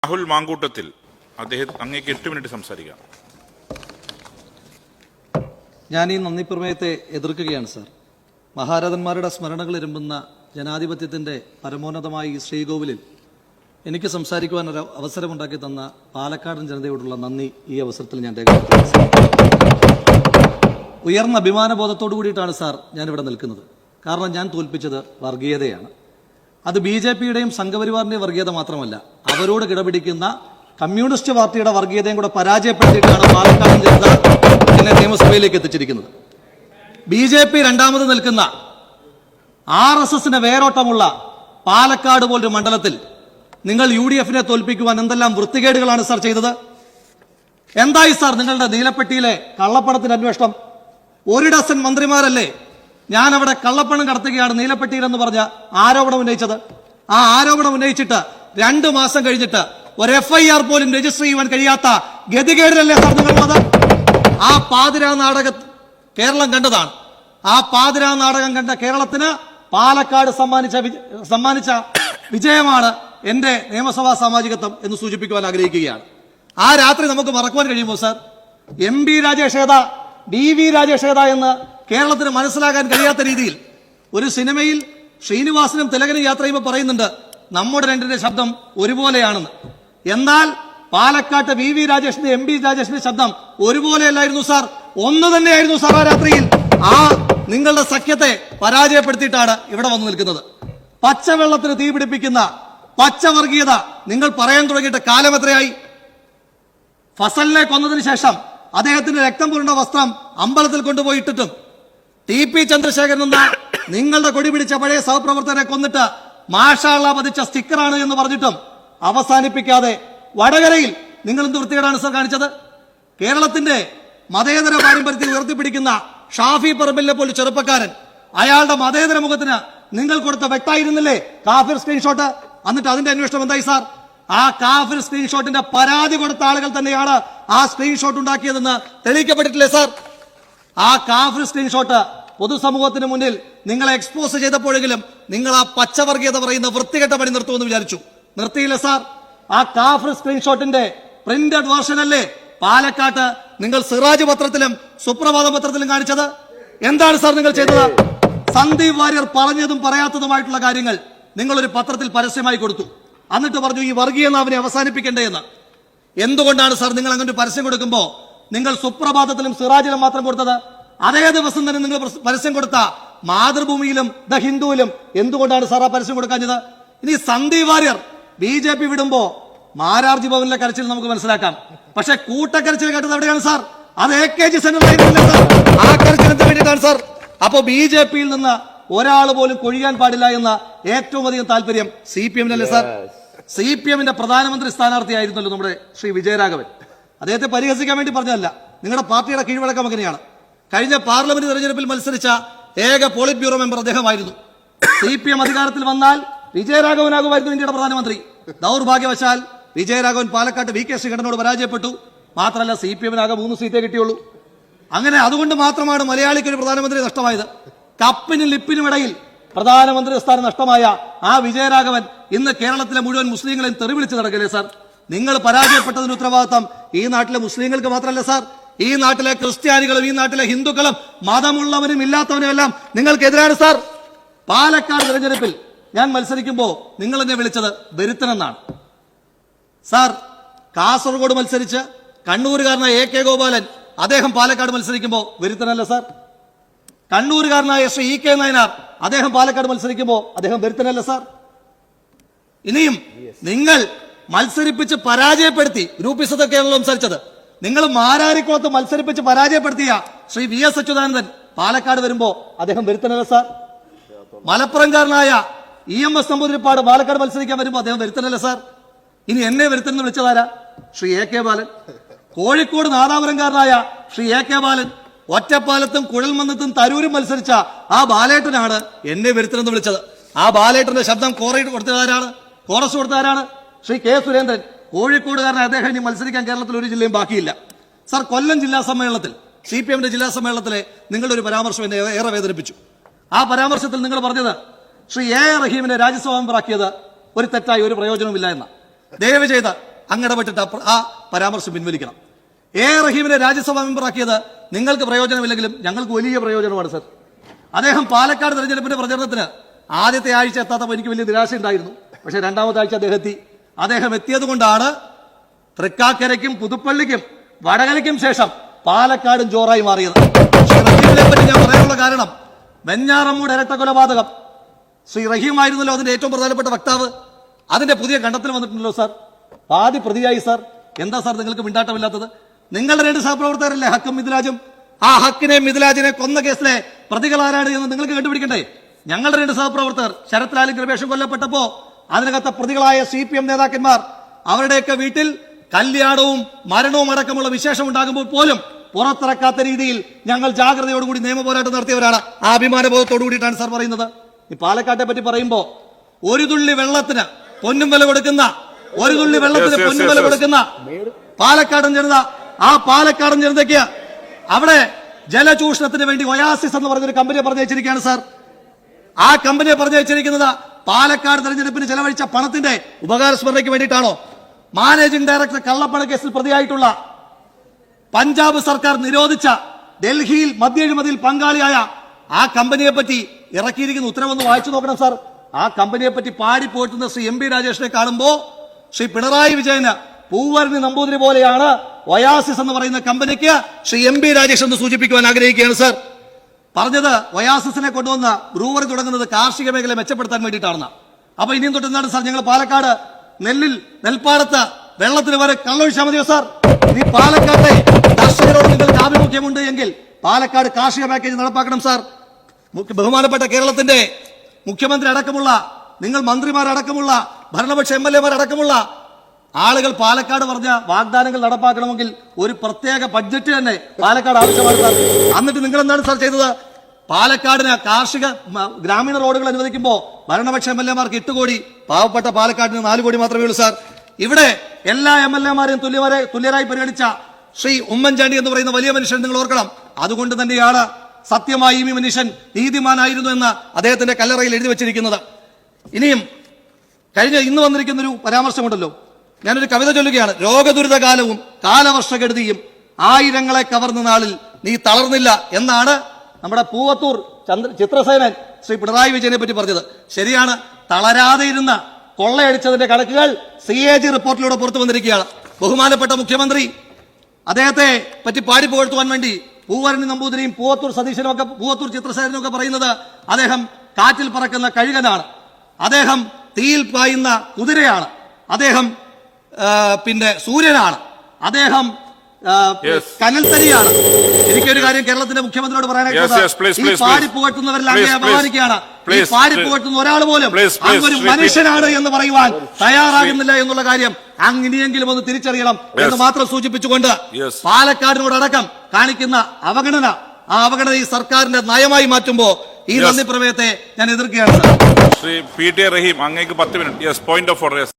രാഹുൽ മാങ്കൂട്ടത്തിൽ അങ്ങേക്ക് 8 മിനിറ്റ് സംസാരിക്കാം. ഞാൻ ഈ നന്ദി പ്രമേയത്തെ എതിർക്കുകയാണ് സാർ. മഹാരഥന്മാരുടെ സ്മരണകൾ ഇരുമ്പുന്ന ജനാധിപത്യത്തിന്റെ പരമോന്നതമായ ഈ ശ്രീകോവിലിൽ എനിക്ക് സംസാരിക്കുവാൻ ഒരു അവസരമുണ്ടാക്കി തന്ന പാലക്കാടൻ ജനതയോടുള്ള നന്ദി ഈ അവസരത്തിൽ ഞാൻ രേഖപ്പെടുത്തുന്നു. ഉയർന്ന അഭിമാനബോധത്തോടു കൂടിയിട്ടാണ് സാർ ഞാനിവിടെ നിൽക്കുന്നത്. കാരണം ഞാൻ തോൽപ്പിച്ചത് വർഗീയതയാണ്. അത് BJPയുടെയും സംഘപരിവാറിന്റെയും വർഗീയത മാത്രമല്ല, അവരോട് കിടപിടിക്കുന്ന കമ്മ്യൂണിസ്റ്റ് പാർട്ടിയുടെ വർഗീയതയും കൂടെ പരാജയപ്പെടുത്തിയിട്ടാണ് പാലക്കാടൻ ജനത എന്നെ നിയമസഭയിലേക്ക് എത്തിച്ചിരിക്കുന്നത്. BJP രണ്ടാമത് നിൽക്കുന്ന RSSന് വേരോട്ടമുള്ള പാലക്കാട് പോലൊരു മണ്ഡലത്തിൽ നിങ്ങൾ UDFനെ തോൽപ്പിക്കുവാൻ എന്തെല്ലാം വൃത്തികേടുകളാണ് സാർ ചെയ്തത്? എന്തായി സാർ നിങ്ങളുടെ നീലപ്പെട്ടിയിലെ കള്ളപ്പണത്തിന്റെ അന്വേഷണം? 1 ഡസൻ മന്ത്രിമാരല്ലേ ഞാൻ അവിടെ കള്ളപ്പണം കടത്തുകയാണ് നീലപ്പെട്ടിയിലെന്ന് പറഞ്ഞ ആരോപണം ഉന്നയിച്ചത്? ആ ആരോപണം ഉന്നയിച്ചിട്ട് 2 മാസം കഴിഞ്ഞിട്ട് ഒരു FIR പോലും രജിസ്റ്റർ ചെയ്യുവാൻ കഴിയാത്ത ഗതികേടിലല്ലേ സാർ നിങ്ങളുള്ളത്? ആ പാതിരാ നാടകം കേരളം കണ്ടതാണ്. ആ പാതിരാ നാടകം കണ്ട കേരളത്തിന് പാലക്കാട് സമ്മാനിച്ച വിജയമാണ് എന്റെ നിയമസഭാ സാമാജികത്വം എന്ന് സൂചിപ്പിക്കുവാൻ ആഗ്രഹിക്കുകയാണ്. ആ രാത്രി നമുക്ക് മറക്കുവാൻ കഴിയുമോ സാർ? MB രാജേഷ് ഏതാ, DV രാജേഷ് ഏതാ എന്ന് കേരളത്തിന് മനസ്സിലാക്കാൻ കഴിയാത്ത രീതിയിൽ ഒരു സിനിമയിൽ ശ്രീനിവാസനും തിലകനും യാത്ര ചെയ്യുമ്പോൾ പറയുന്നുണ്ട് നമ്മുടെ രണ്ടിന്റെ ശബ്ദം ഒരുപോലെയാണെന്ന്. എന്നാൽ പാലക്കാട്ട് VV രാജേഷിന്റെ MB രാജേഷിന്റെ ശബ്ദം ഒരുപോലെയല്ലായിരുന്നു സാർ, ഒന്ന് തന്നെയായിരുന്നു സാർ. ആ രാത്രിയിൽ ആ നിങ്ങളുടെ സഖ്യത്തെ പരാജയപ്പെടുത്തിയിട്ടാണ് ഇവിടെ വന്നു നിൽക്കുന്നത്. പച്ചവെള്ളത്തിന് തീ പിടിപ്പിക്കുന്ന പച്ചവർഗീയത നിങ്ങൾ പറയാൻ തുടങ്ങിയിട്ട് കാലം എത്രയായി? ഫസലിനെ കൊന്നതിന് ശേഷം അദ്ദേഹത്തിന്റെ രക്തം പുരണ്ട വസ്ത്രം അമ്പലത്തിൽ കൊണ്ടുപോയിട്ടിട്ടും TP ചന്ദ്രശേഖരൻ എന്ന നിങ്ങളുടെ കൊടി പിടിച്ച പഴയ സഹപ്രവർത്തകരെ കൊന്നിട്ട് മാഷാള്ള പതിച്ച സ്റ്റിക്കറാണ് എന്ന് പറഞ്ഞിട്ടും അവസാനിപ്പിക്കാതെ വടകരയിൽ നിങ്ങൾ എന്ത് വൃത്തികേടാണ് സാർ കാണിച്ചത്? കേരളത്തിന്റെ മതേതര പാരമ്പര്യത്തെ ഉയർത്തിപ്പിടിക്കുന്ന ഷാഫി പറമ്പിലിനെ പോലെ ചെറുപ്പക്കാരൻ, അയാളുടെ മതേതര മുഖത്തിന് നിങ്ങൾ കൊടുത്ത വ്യക്തമായിരുന്നില്ലേ കാഫിർ സ്ക്രീൻഷോട്ട്? എന്നിട്ട് അതിന്റെ അന്വേഷണം എന്തായി സാർ? ആ കാഫിർ സ്ക്രീൻഷോട്ടിന്റെ പരാതി കൊടുത്ത ആളുകൾ തന്നെയാണ് ആ സ്ക്രീൻഷോട്ട് ഉണ്ടാക്കിയതെന്ന് തെളിയിക്കപ്പെട്ടിട്ടില്ലേ സാർ? ആ കാഫിർ സ്ക്രീൻഷോട്ട് പൊതുസമൂഹത്തിന് മുന്നിൽ നിങ്ങളെ എക്സ്പോസ് ചെയ്തപ്പോഴെങ്കിലും നിങ്ങൾ ആ പച്ചവർഗീയത പറയുന്ന വൃത്തികെട്ട പണി നിർത്തുമെന്ന് വിചാരിച്ചു. നിർത്തിയില്ല സാർ. ആ കാഫിർ സ്ക്രീൻഷോട്ടിന്റെ പ്രിന്റഡ് വേർഷൻ അല്ലേ പാലക്കാട്ട് നിങ്ങൾ സിറാജ് പത്രത്തിലും സുപ്രഭാത പത്രത്തിലും കാണിച്ചത്? എന്താണ് സാർ നിങ്ങൾ ചെയ്തത്? സന്ദീപ് വാര്യർ പറഞ്ഞതും പറയാത്തതുമായിട്ടുള്ള കാര്യങ്ങൾ നിങ്ങളൊരു പത്രത്തിൽ പരസ്യമായി കൊടുത്തു. എന്നിട്ട് പറഞ്ഞു ഈ വർഗീയ നാവിനെ അവസാനിപ്പിക്കണ്ടേ എന്ന്. എന്തുകൊണ്ടാണ് സാർ നിങ്ങൾ അങ്ങനെ പരസ്യം കൊടുക്കുമ്പോൾ നിങ്ങൾ സുപ്രഭാതത്തിലും സിറാജിലും മാത്രം കൊടുത്തത്? അതേ ദിവസം തന്നെ നിങ്ങൾ പരസ്യം കൊടുത്ത മാതൃഭൂമിയിലും ദ ഹിന്ദുവിലും എന്തുകൊണ്ടാണ് സാർ ആ പരസ്യം കൊടുക്കാഞ്ഞത്? ഇനി സന്ദീപ് വാര്യർ BJP വിടുമ്പോ മാരാർജി ഭവനിലെ കരച്ചിൽ നമുക്ക് മനസ്സിലാക്കാം. പക്ഷെ കൂട്ടക്കരച്ചിൽ കേട്ടത് എവിടെയാണ് സാർ? അത് AKG സെന്ററിലായിരുന്നില്ല സാർ. ആ കരച്ചിലിന് വേണ്ടിയിട്ടാണ് സാർ. അപ്പോ BJPയിൽ നിന്ന് ഒരാൾ പോലും കൊഴിയാൻ പാടില്ല എന്ന ഏറ്റവും അധികം താല്പര്യം CPM-നല്ലേ സാർ? CPM-ന്റെ പ്രധാനമന്ത്രി സ്ഥാനാർത്ഥിയായിരുന്നല്ലോ നമ്മുടെ ശ്രീ വിജയരാഘവൻ. അദ്ദേഹത്തെ പരിഹസിക്കാൻ വേണ്ടി പറഞ്ഞതല്ല, നിങ്ങളുടെ പാർട്ടിയുടെ കീഴ്വഴക്കം അങ്ങനെയാണ്. കഴിഞ്ഞ പാർലമെന്റ് തെരഞ്ഞെടുപ്പിൽ മത്സരിച്ച ഏക പോളിറ്റ് ബ്യൂറോ മെമ്പർ അദ്ദേഹമായിരുന്നു. CPM അധികാരത്തിൽ വന്നാൽ വിജയരാഘവനാകുമായിരുന്നു ഇന്ത്യയുടെ പ്രധാനമന്ത്രി. ദൗർഭാഗ്യവശാൽ വിജയരാഘവൻ പാലക്കാട്ട് VK ശ്രീകണ്ഠനോട് പരാജയപ്പെട്ടു. മാത്രമല്ല CPM-നാകെ 3 സീറ്റേ കിട്ടിയുള്ളൂ. അങ്ങനെ അതുകൊണ്ട് മാത്രമാണ് മലയാളിക്ക് ഒരു പ്രധാനമന്ത്രി നഷ്ടമായത്. കപ്പിനും ലിപ്പിനും ഇടയിൽ പ്രധാനമന്ത്രി സ്ഥാനം നഷ്ടമായ ആ വിജയരാഘവൻ ഇന്ന് കേരളത്തിലെ മുഴുവൻ മുസ്ലിങ്ങളെയും തെറിവിളിച്ച് നടക്കല്ലേ സാർ? നിങ്ങൾ പരാജയപ്പെട്ടതിന് ഉത്തരവാദിത്തം ഈ നാട്ടിലെ മുസ്ലിങ്ങൾക്ക് മാത്രമല്ല സാർ, ഈ നാട്ടിലെ ക്രിസ്ത്യാനികളും ഈ നാട്ടിലെ ഹിന്ദുക്കളും മതമുള്ളവരും ഇല്ലാത്തവനും എല്ലാം നിങ്ങൾക്കെതിരാണ് സാർ. പാലക്കാട് തെരഞ്ഞെടുപ്പിൽ ഞാൻ മത്സരിക്കുമ്പോൾ നിങ്ങൾ എന്നെ വിളിച്ചത് വെരുത്തനെന്നാണ് സാർ. കാസർഗോഡ് മത്സരിച്ച് കണ്ണൂരുകാരനായ AK ഗോപാലൻ അദ്ദേഹം പാലക്കാട് മത്സരിക്കുമ്പോൾ വെരുത്തനല്ല സാർ. കണ്ണൂരുകാരനായ ശ്രീ EK നായനാർ അദ്ദേഹം പാലക്കാട് മത്സരിക്കുമ്പോൾ അദ്ദേഹം വെരുത്തനല്ല സാർ. ഇനിയും നിങ്ങൾ മത്സരിപ്പിച്ച് പരാജയപ്പെടുത്തി ഗ്രൂപ്പിസത്തൊക്കെയാണല്ലോ സംസാരിച്ചത്. നിങ്ങൾ മാരാരിക്കുളത്ത് മത്സരിപ്പിച്ച് പരാജയപ്പെടുത്തിയ ശ്രീ VS അച്യുതാനന്ദൻ പാലക്കാട് വരുമ്പോ അദ്ദേഹം വെരുത്തനല്ല സാർ. മലപ്പുറംകാരനായ EMS നമ്പൂതിരിപ്പാട് പാലക്കാട് മത്സരിക്കാൻ വരുമ്പോ അദ്ദേഹം വെരുത്തനല്ല സാർ. ഇനി എന്നെ വെരുത്തനെന്ന് വിളിച്ചതാരാ? ശ്രീ AK ബാലൻ. കോഴിക്കോട് നാദാപുരംകാരനായ ശ്രീ AK ബാലൻ ഒറ്റപ്പാലത്തും കുഴൽമന്നത്തും തരൂരും മത്സരിച്ച ആ ബാലേട്ടനാണ് എന്നെ വെരുത്തനെന്ന് വിളിച്ചത്. ആ ബാലേട്ടന്റെ ശബ്ദം കോറസ് കൊടുത്തതാരാണ്? ശ്രീ K സുരേന്ദ്രൻ. കോഴിക്കോടുകാരനായ അദ്ദേഹം ഇനി മത്സരിക്കാൻ കേരളത്തിൽ ഒരു ജില്ലയും ബാക്കിയില്ല സാർ. കൊല്ലം ജില്ലാ സമ്മേളനത്തിൽ CPM-ന്റെ ജില്ലാ സമ്മേളനത്തിലെ നിങ്ങളുടെ ഒരു പരാമർശം എന്നെ ഏറെ വേദനിപ്പിച്ചു. ആ പരാമർശത്തിൽ നിങ്ങൾ പറഞ്ഞത് ശ്രീ A. റഹീമിനെ രാജ്യസഭാ മെമ്പറാക്കിയത് ഒരു തെറ്റായി ഒരു പ്രയോജനവുമില്ല എന്ന. ദയവ് ചെയ്ത് ഇടപെട്ടിട്ട് ആ പരാമർശം പിൻവലിക്കണം. എ റഹീമിനെ രാജ്യസഭാ മെമ്പറാക്കിയത് നിങ്ങൾക്ക് പ്രയോജനമില്ലെങ്കിലും ഞങ്ങൾക്ക് വലിയ പ്രയോജനമാണ് സർ. അദ്ദേഹം പാലക്കാട് തെരഞ്ഞെടുപ്പിന്റെ പ്രചരണത്തിന് ആദ്യത്തെ ആഴ്ച എത്താത്തപ്പോൾ എനിക്ക് വലിയ നിരാശയുണ്ടായിരുന്നു. പക്ഷേ രണ്ടാമത്തെ ആഴ്ച അദ്ദേഹം എത്തിയത് കൊണ്ടാണ് തൃക്കാക്കരയ്ക്കും പുതുപ്പള്ളിക്കും വടകരയ്ക്കും ശേഷം പാലക്കാടും ജോറായി മാറിയത്. ശ്രീ റഹീമിനെ പറ്റി ഞാൻ പറയാനുള്ള കാരണം, വെഞ്ഞാറമ്മൂട് ഇരട്ട കൊലപാതകം ശ്രീ റഹീം ആയിരുന്നല്ലോ അതിന്റെ ഏറ്റവും പ്രധാനപ്പെട്ട വക്താവ്. അതിന്റെ പുതിയ കണ്ടെത്തൽ വന്നിട്ടുണ്ടല്ലോ സാർ. ആദ്യ പ്രതിയായി സാർ. എന്താ സാർ നിങ്ങൾക്ക് മിണ്ടാട്ടമില്ലാത്തത്? നിങ്ങളുടെ 2 സഹപ്രവർത്തകരല്ലേ ഹക്കും മിഥിലാജും? ആ ഹക്കിനെ മിഥിലാജിനെ കൊന്ന കേസിലെ പ്രതികളാരാണ് എന്ന് നിങ്ങൾക്ക് കണ്ടുപിടിക്കണ്ടേ? ഞങ്ങളുടെ 2 സഹപ്രവർത്തകർ ശരത് ലാലും കൃപേഷും കൊല്ലപ്പെട്ടപ്പോ അതിനകത്തെ പ്രതികളായ CPM നേതാക്കന്മാർ അവരുടെയൊക്കെ വീട്ടിൽ കല്യാണവും മരണവും അടക്കമുള്ള വിശേഷം ഉണ്ടാകുമ്പോൾ പോലും പുറത്തിറക്കാത്ത രീതിയിൽ ഞങ്ങൾ ജാഗ്രതയോടുകൂടി നിയമപോരാട്ടം നടത്തിയവരാണ്. ആ അഭിമാനബോധത്തോടു കൂടിയിട്ടാണ് സാർ പറയുന്നത്. ഈ പാലക്കാട്ടെ പറ്റി പറയുമ്പോ ഒരു തുള്ളി വെള്ളത്തിന് പൊന്നും വില കൊടുക്കുന്ന പാലക്കാടൻ ജനത, ആ പാലക്കാടൻ ജനതയ്ക്ക് അവിടെ ജലചൂഷണത്തിന് വേണ്ടി ഒയാസിസ് എന്ന് പറഞ്ഞൊരു കമ്പനിയെ പറഞ്ഞയച്ചിരിക്കുകയാണ് സാർ. ആ കമ്പനിയെ പറഞ്ഞയച്ചിരിക്കുന്നത് പാലക്കാട് തെരഞ്ഞെടുപ്പിന് ചെലവഴിച്ച പണത്തിന്റെ ഉപകാരസ്മരണയ്ക്ക് വേണ്ടിയിട്ടാണോ? മാനേജിംഗ് ഡയറക്ടർ കള്ളപ്പണ കേസിൽ പ്രതിയായിട്ടുള്ള പഞ്ചാബ് സർക്കാർ നിരോധിച്ച ഡൽഹിയിൽ മദ്യഴിമതിയിൽ പങ്കാളിയായ ആ കമ്പനിയെ പറ്റി ഇറക്കിയിരിക്കുന്ന ഉത്തരവൊന്ന് വായിച്ചു നോക്കണം സാർ. ആ കമ്പനിയെ പറ്റി പാടിപ്പോറ്റുന്ന ശ്രീ MP രാജേഷിനെ കാണുമ്പോ ശ്രീ പിണറായി വിജയന് പൂവരണി നമ്പൂതിരി പോലെയാണ് ഒയാസിസ് എന്ന് പറയുന്ന കമ്പനിക്ക് ശ്രീ MP രാജേഷ് എന്ന് സൂചിപ്പിക്കുവാൻ ആഗ്രഹിക്കുകയാണ് സാർ. പറഞ്ഞത് ഒയാസിസിനെ കൊണ്ടുവന്ന ബ്രൂവറി തുടങ്ങുന്നത് കാർഷിക മേഖല മെച്ചപ്പെടുത്താൻ വേണ്ടിയിട്ടാണെന്ന്. അപ്പൊ ഇനിയും തൊട്ട് എന്താണ് സാർ ഞങ്ങൾ പാലക്കാട് നെൽപ്പാടത്ത് വെള്ളത്തിന് വരെ കള്ളൊഴിച്ചാൽ മതിയോ സാർ? ഇനി പാലക്കാട്ടെ കർഷകരോട് നിങ്ങൾക്ക് ആഭിമുഖ്യമുണ്ട് എങ്കിൽ പാലക്കാട് കാർഷിക പാക്കേജ് നടപ്പാക്കണം സാർ. ബഹുമാനപ്പെട്ട കേരളത്തിന്റെ മുഖ്യമന്ത്രി അടക്കമുള്ള നിങ്ങൾ മന്ത്രിമാരടക്കമുള്ള ഭരണപക്ഷ MLA-മാരടക്കമുള്ള ആളുകൾ പാലക്കാട് പറഞ്ഞ വാഗ്ദാനങ്ങൾ നടപ്പാക്കണമെങ്കിൽ ഒരു പ്രത്യേക ബഡ്ജറ്റ് തന്നെ പാലക്കാട് ആവശ്യമാണ് സാർ. എന്നിട്ട് നിങ്ങൾ എന്താണ് സാർ ചെയ്തത്? പാലക്കാടിന് കാർഷിക ഗ്രാമീണ റോഡുകൾ അനുവദിക്കുമ്പോൾ ഭരണപക്ഷ MLA-മാർക്ക് 8 കോടി, പാവപ്പെട്ട പാലക്കാടിന് 4 കോടി മാത്രമേ ഉള്ളൂ സാർ. ഇവിടെ എല്ലാ MLA-മാരെയും തുല്യരായി പരിഗണിച്ച ശ്രീ ഉമ്മൻചാണ്ടി എന്ന് പറയുന്ന വലിയ മനുഷ്യൻ നിങ്ങൾ ഓർക്കണം. അതുകൊണ്ട് തന്നെയാണ് സത്യമായി ഈ മനുഷ്യൻ നീതിമാനായിരുന്നു എന്ന് അദ്ദേഹത്തിന്റെ കല്ലറയിൽ എഴുതി വെച്ചിരിക്കുന്നത്. ഇനിയും ഇന്ന് വന്നിരിക്കുന്ന ഒരു പരാമർശമുണ്ടല്ലോ, ഞാനൊരു കവിത ചൊല്ലുകയാണ്. രോഗദുരിതകാലവും കാലവർഷകെടുതിയും ആയിരങ്ങളെ കവർന്ന നാളിൽ നീ തളർന്നില്ല എന്നാണ് നമ്മുടെ പൂവത്തൂർ ചിത്രസേനൻ ശ്രീ പിണറായി വിജയനെ പറ്റി പറഞ്ഞത്. ശരിയാണ്, തളരാതെ ഇരുന്ന കൊള്ളയടിച്ചതിന്റെ കണക്കുകൾ CAG റിപ്പോർട്ടിലൂടെ പുറത്തു വന്നിരിക്കുകയാണ്. ബഹുമാനപ്പെട്ട മുഖ്യമന്ത്രി അദ്ദേഹത്തെ പറ്റി പാടിപ്പുകഴ്ത്തുവാൻ വേണ്ടി പൂവരണി നമ്പൂതിരിയും പൂവത്തൂർ സതീശനും ഒക്കെ പൂവത്തൂർ ചിത്രസേനനും ഒക്കെ പറയുന്നത് അദ്ദേഹം കാറ്റിൽ പറക്കുന്ന കഴുകനാണ്, അദ്ദേഹം തീയിൽ പായുന്ന കുതിരയാണ്, അദ്ദേഹം സൂര്യനാണ്, അദ്ദേഹം കനൽത്തരിയാണ്. എനിക്കൊരു കാര്യം കേരളത്തിന്റെ മുഖ്യമന്ത്രിയോട് പറയാനായിട്ട്, ഈ പാടിപ്പുകഴ്ത്തുന്നവരെല്ലാം അങ്ങേ അപമാനിക്കുകയാണ്. ഈ പാടിപ്പുകഴ്ത്തുന്ന ഒരാൾ പോലും അങ്ങൊരു മനുഷ്യനാണ് എന്ന് പറയുവാൻ തയ്യാറാകുന്നില്ല എന്നുള്ള കാര്യം അങ്ങനെയെങ്കിലും ഒന്ന് തിരിച്ചറിയണം എന്ന് മാത്രം സൂചിപ്പിച്ചുകൊണ്ട് പാലക്കാടിനോടടക്കം കാണിക്കുന്ന അവഗണന, ആ അവഗണന ഈ സർക്കാരിന്റെ നയമായി മാറ്റുമ്പോ ഈ നന്ദി പ്രമേയത്തെ ഞാൻ എതിർക്കുകയാണ്. ശ്രീ PT റഹീം, അങ്ങേക്ക് 10 മിനിറ്റ്. Point of order.